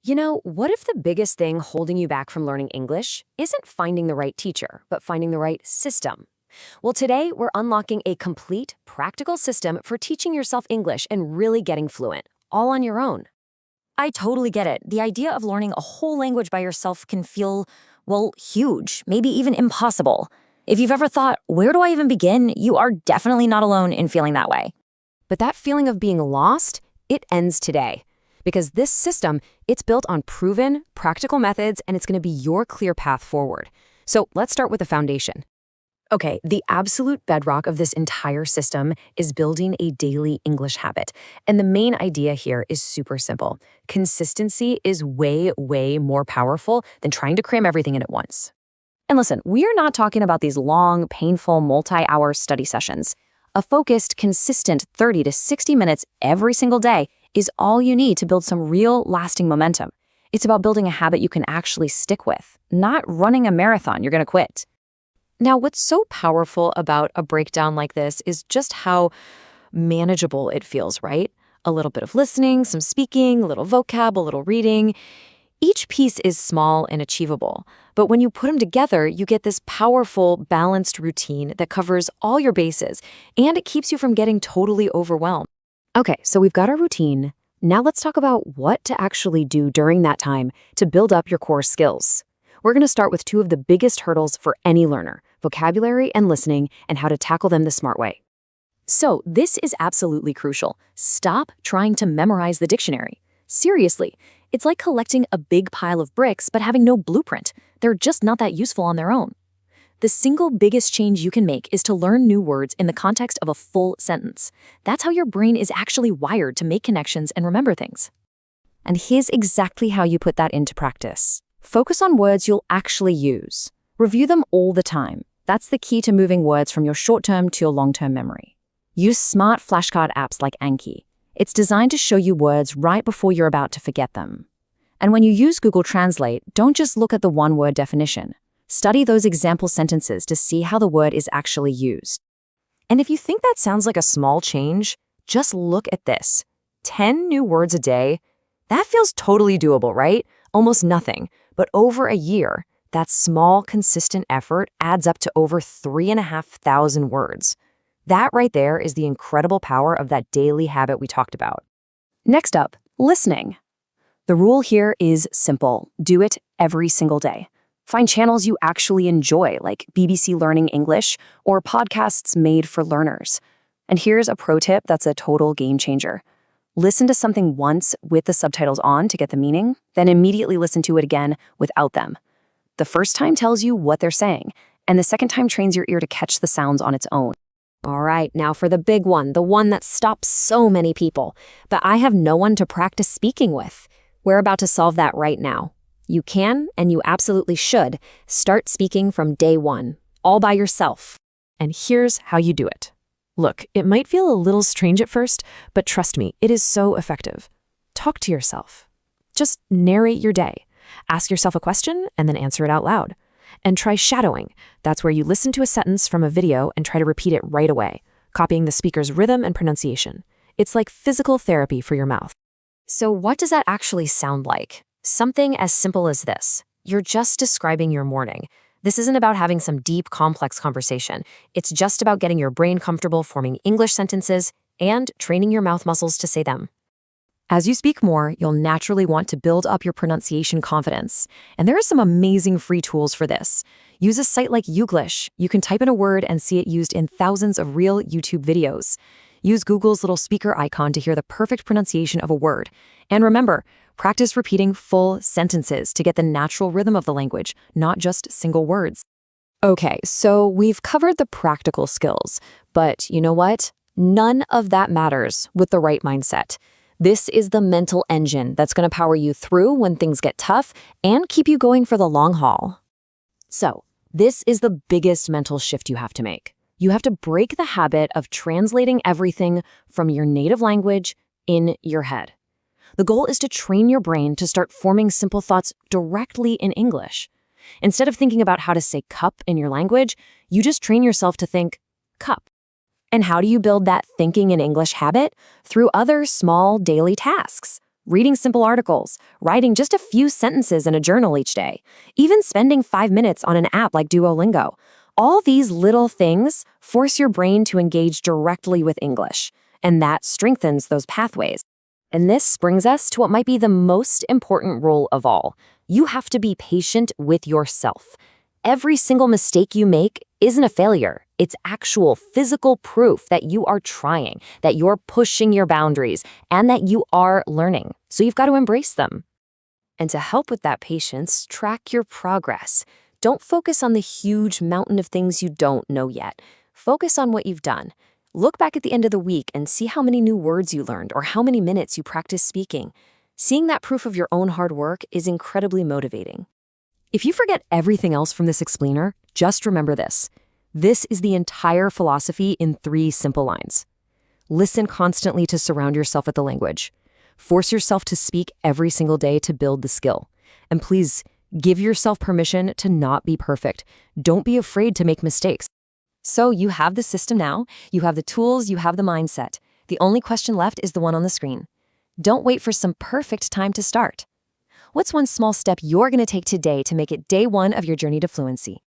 What if the biggest thing holding you back from learning English isn't finding the right teacher, but finding the right system? Well, today we're unlocking a complete, practical system for teaching yourself English and really getting fluent, all on your own. I totally get it. The idea of learning a whole language by yourself can feel, well, huge, maybe even impossible. If you've ever thought, where do I even begin? You are definitely not alone in feeling that way. But that feeling of being lost, it ends today. Because this system, it's built on proven, practical methods, and it's going to be your clear path forward. So let's start with the foundation. Okay, the absolute bedrock of this entire system is building a daily English habit. And the main idea here is super simple. Consistency is way, way more powerful than trying to cram everything in at once. And listen, we are not talking about these long, painful, multi-hour study sessions. A focused, consistent 30 to 60 minutes every single day is all you need to build some real, lasting momentum. It's about building a habit you can actually stick with, not running a marathon you're going to quit. Now, what's so powerful about a breakdown like this is just how manageable it feels, right? A little bit of listening, some speaking, a little vocab, a little reading. Each piece is small and achievable, but when you put them together, you get this powerful, balanced routine that covers all your bases, and it keeps you from getting totally overwhelmed. Okay, so we've got our routine. Now let's talk about what to actually do during that time to build up your core skills. We're going to start with two of the biggest hurdles for any learner, vocabulary and listening, and how to tackle them the smart way. So this is absolutely crucial. Stop trying to memorize the dictionary. Seriously, it's like collecting a big pile of bricks but having no blueprint. They're just not that useful on their own. The single biggest change you can make is to learn new words in the context of a full sentence. That's how your brain is actually wired to make connections and remember things. And here's exactly how you put that into practice. Focus on words you'll actually use. Review them all the time. That's the key to moving words from your short-term to your long-term memory. Use smart flashcard apps like Anki. It's designed to show you words right before you're about to forget them. And when you use Google Translate, don't just look at the one-word definition. Study those example sentences to see how the word is actually used. And if you think that sounds like a small change, just look at this. 10 new words a day. That feels totally doable, right? Almost nothing. But over a year, that small, consistent effort adds up to over 3,500 words. That right there is the incredible power of that daily habit we talked about. Next up, listening. The rule here is simple. Do it every single day. Find channels you actually enjoy, like BBC Learning English or podcasts made for learners. And here's a pro tip that's a total game changer. Listen to something once with the subtitles on to get the meaning, then immediately listen to it again without them. The first time tells you what they're saying, and the second time trains your ear to catch the sounds on its own. All right, now for the big one, the one that stops so many people. But I have no one to practice speaking with. We're about to solve that right now. You can, and you absolutely should, start speaking from day one, all by yourself. And here's how you do it. Look, it might feel a little strange at first, but trust me, it is so effective. Talk to yourself. Just narrate your day. Ask yourself a question and then answer it out loud. And try shadowing. That's where you listen to a sentence from a video and try to repeat it right away, copying the speaker's rhythm and pronunciation. It's like physical therapy for your mouth. So what does that actually sound like? Something as simple as this. You're just describing your morning. This isn't about having some deep, complex conversation. It's just about getting your brain comfortable forming English sentences and training your mouth muscles to say them. As you speak more, you'll naturally want to build up your pronunciation confidence. And there are some amazing free tools for this. Use a site like Youglish. You can type in a word and see it used in thousands of real YouTube videos. Use Google's little speaker icon to hear the perfect pronunciation of a word. And remember, practice repeating full sentences to get the natural rhythm of the language, not just single words. Okay, so we've covered the practical skills, but you know what? None of that matters with the right mindset. This is the mental engine that's going to power you through when things get tough and keep you going for the long haul. So, this is the biggest mental shift you have to make. You have to break the habit of translating everything from your native language in your head. The goal is to train your brain to start forming simple thoughts directly in English. Instead of thinking about how to say cup in your language, you just train yourself to think cup. And how do you build that thinking in English habit? Through other small daily tasks. reading simple articles, writing just a few sentences in a journal each day, even spending 5 minutes on an app like Duolingo. All these little things force your brain to engage directly with English, and that strengthens those pathways. And this brings us to what might be the most important rule of all. You have to be patient with yourself. Every single mistake you make isn't a failure. It's actual physical proof that you are trying, that you're pushing your boundaries, and that you are learning. So you've got to embrace them. And to help with that patience, track your progress. Don't focus on the huge mountain of things you don't know yet. Focus on what you've done. Look back at the end of the week and see how many new words you learned or how many minutes you practiced speaking. Seeing that proof of your own hard work is incredibly motivating. If you forget everything else from this explainer, just remember this. This is the entire philosophy in 3 simple lines. Listen constantly to surround yourself with the language. Force yourself to speak every single day to build the skill. And please, give yourself permission to not be perfect. Don't be afraid to make mistakes. So you have the system now, you have the tools, you have the mindset. The only question left is the one on the screen. Don't wait for some perfect time to start. What's one small step you're going to take today to make it day 1 of your journey to fluency?